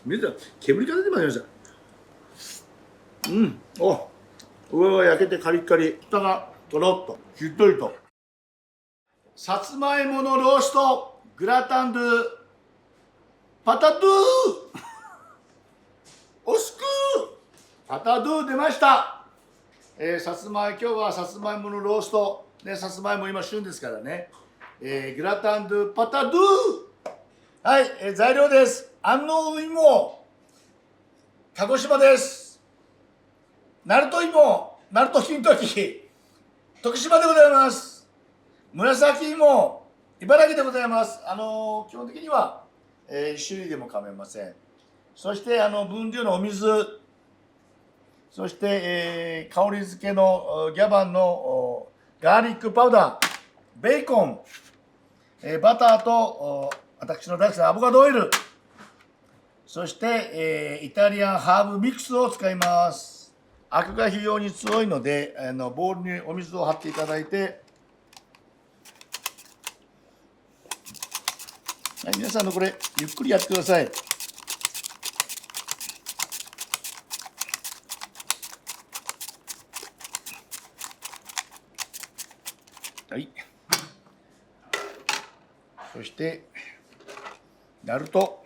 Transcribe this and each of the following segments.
見てた、煙が出てまいりました。上は焼けてカリッカリ、下がとろっとしっとりと。さつまいものローストグラタンドゥパタドゥおすくパタドゥ出ました。さつまい、今日はさつまいものロースト、ね、さつまいも今旬ですからね、グラタンドゥパタドゥ。はい、材料です。安納芋、鹿児島です。鳴門芋、鳴門金時、徳島でございます。紫芋、茨城でございます。基本的には、1種類でも構いません。そして分量のお水、そして、香り付けのギャバンのガーリックパウダー、ベーコン、バターと私の大好きなアボカドオイル、そして、イタリアンハーブミックスを使います。アクが非常に強いのでボウルにお水を張っていただいて、はい、皆さんこれゆっくりやってください。はい、そしてナルト、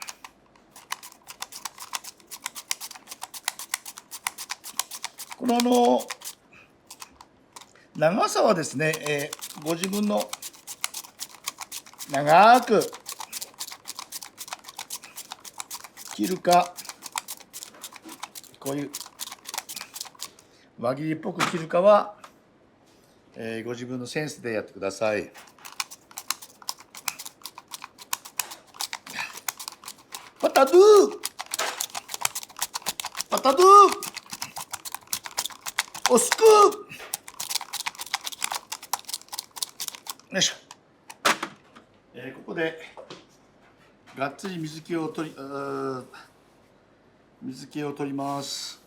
この長さはですね、ご自分の長く切るか、こういう輪切りっぽく切るかは、ご自分のセンスでやってください。パタドゥパタドゥおすくよいしょ。ここでがっつり水気を取ります。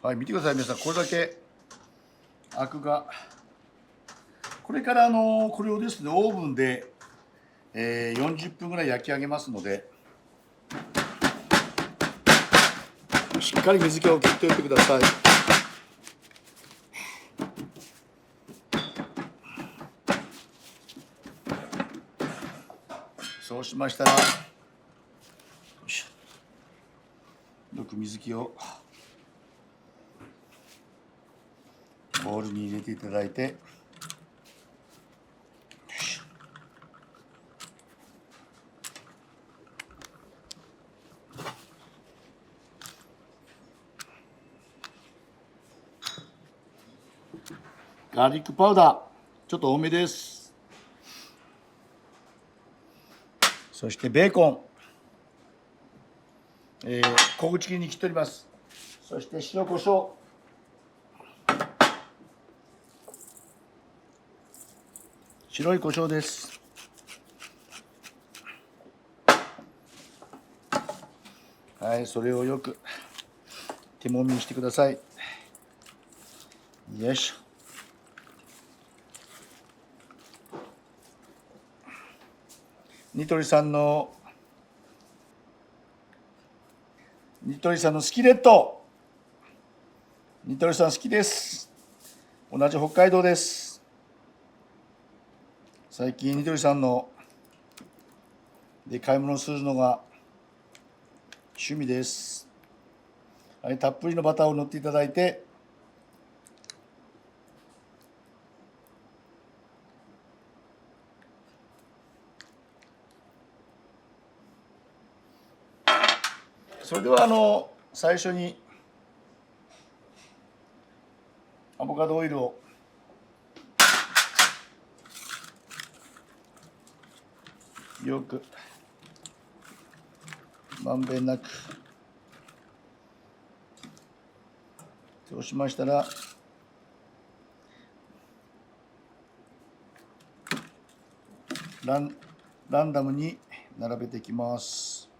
はい、見てください皆さん、これだけアクが。これからこれをですねオーブンで、40分ぐらい焼き上げますので、しっかり水気を切っておいてください。そうしましたら、よいしょ、よく水気をボウルに入れていただいて、ガーリックパウダーちょっと多めです。そしてベーコン、小口切りに切っております。そして塩コショウ、白い胡椒です。はい、それをよく手もみにしてください。よいしょ。ニトリさんのスキレット、ニトリさん好きです。同じ北海道です。最近ニトリさんので買い物するのが趣味です。はい、たっぷりのバターを塗っていただいて、それでは最初にアボカドオイルをよくまんべんなく、そうしましたらランダムに並べていきます。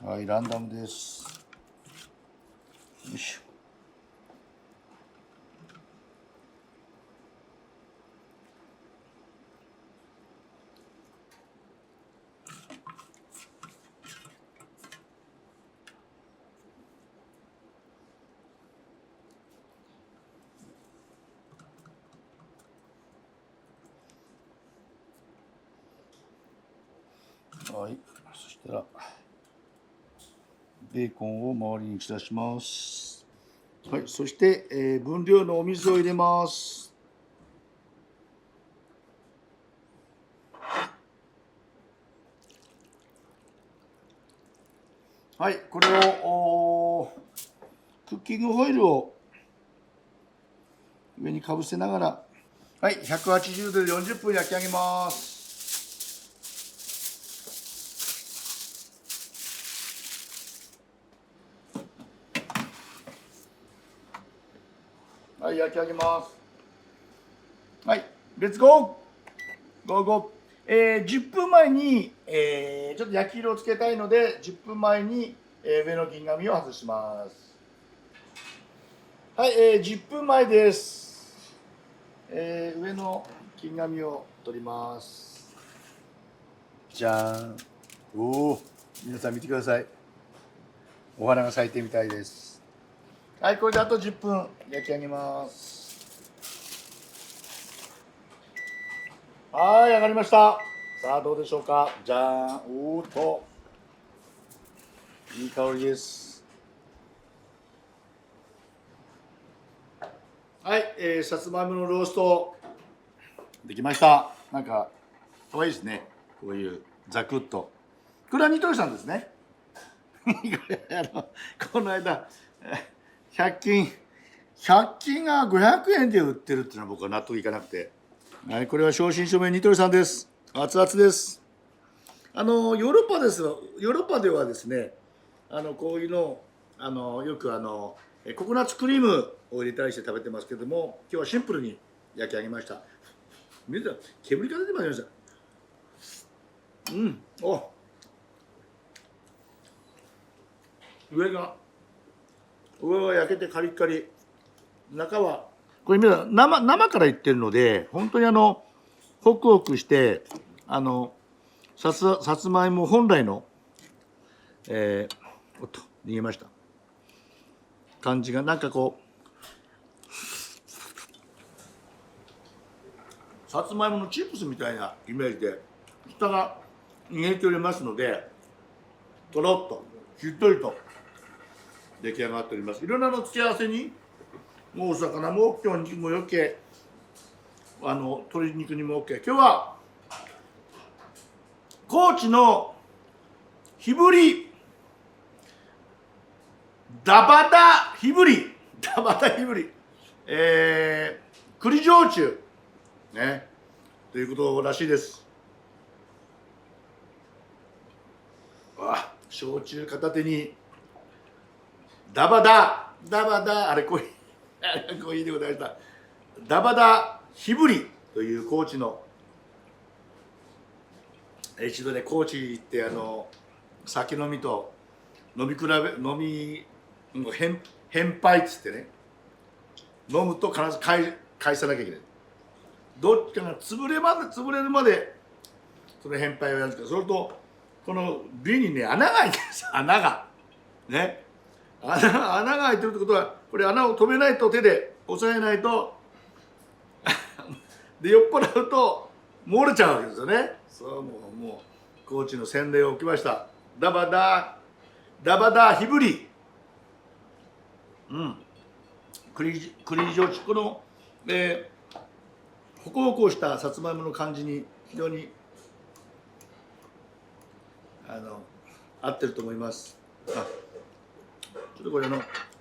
はい、ランダムです。よいしょ。はい、そしたらベーコンを周りに散らします。はい、そして、分量のお水を入れます。はい、これをクッキングホイルを上にかぶせながら、はい、180度で40分焼き上げます。はい、焼き上げます。はい、レッツゴーゴーゴー。10分前に、ちょっと焼き色をつけたいので、10分前に、上の銀紙を外します。はい、10分前です。上の銀紙を取ります。じゃーん。おお、皆さん見てください。お花が咲いてみたいです。はい、これであと10分焼き上げます。はい、上がりました。さあ、どうでしょうか。じゃーん。おーっと。いい香りです。はい、さつまいものローストできました。なんか可愛いですね。こういうザクッと。これはニトリさんですね。この間100均が500円で売ってるっていうのは僕は納得いかなくて、はい、これは正真正銘ニトリさんです。熱々です。ヨーロッパではですね、こういうのよくココナッツクリームを入れたりして食べてますけども、今日はシンプルに焼き上げました。見てた、煙が出てまいりました。上は焼けてカリッカリ、中はこれ生からいってるので、本当にホクホクしてさつまいも本来のおっと逃げました感じが、なんかこうさつまいものチップスみたいなイメージで、下が逃げておりますので、とろっとしっとりと出来上がっております。いろんなの付け合わせに、もうお魚も今日肉もよけ、鶏肉にも OK。今日は高知の火振りダバダ火振り栗焼酎ね、ということらしいです。焼酎片手にダバダあれコーヒーでございました。ダバダ火振りという高知の、一度ね高知行って酒飲みと返杯っつってね、飲むと必ず返さなきゃいけない。どっちかが潰れるまでその返杯をやるんですけど、それとこの瓶にね穴が開いてるんですよ。穴が開いてるってことは、これ穴を止めないと、手で押さえないとで酔っ払うと漏れちゃうわけですよね。そうもう高知の洗礼を受けました。ダバダ火振り、栗焼酎、この、ホクホクしたさつまいもの感じに非常に合ってると思います。ちょっとこれ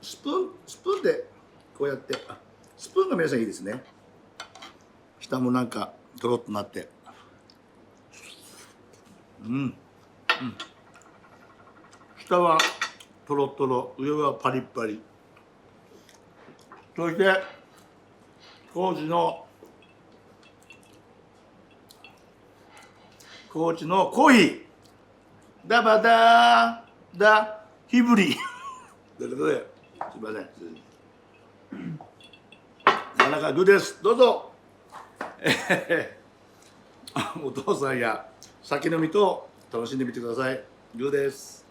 スプーンでこうやってスプーンが皆さんいいですね。下もなんかとろっとなって、下はとろとろ、上はパリッパリ。そして高知のコーヒーダバダーダヒブリということで、すいません、なかなかグーです。どうぞ。お父さんや酒飲みと楽しんでみてください。グーです。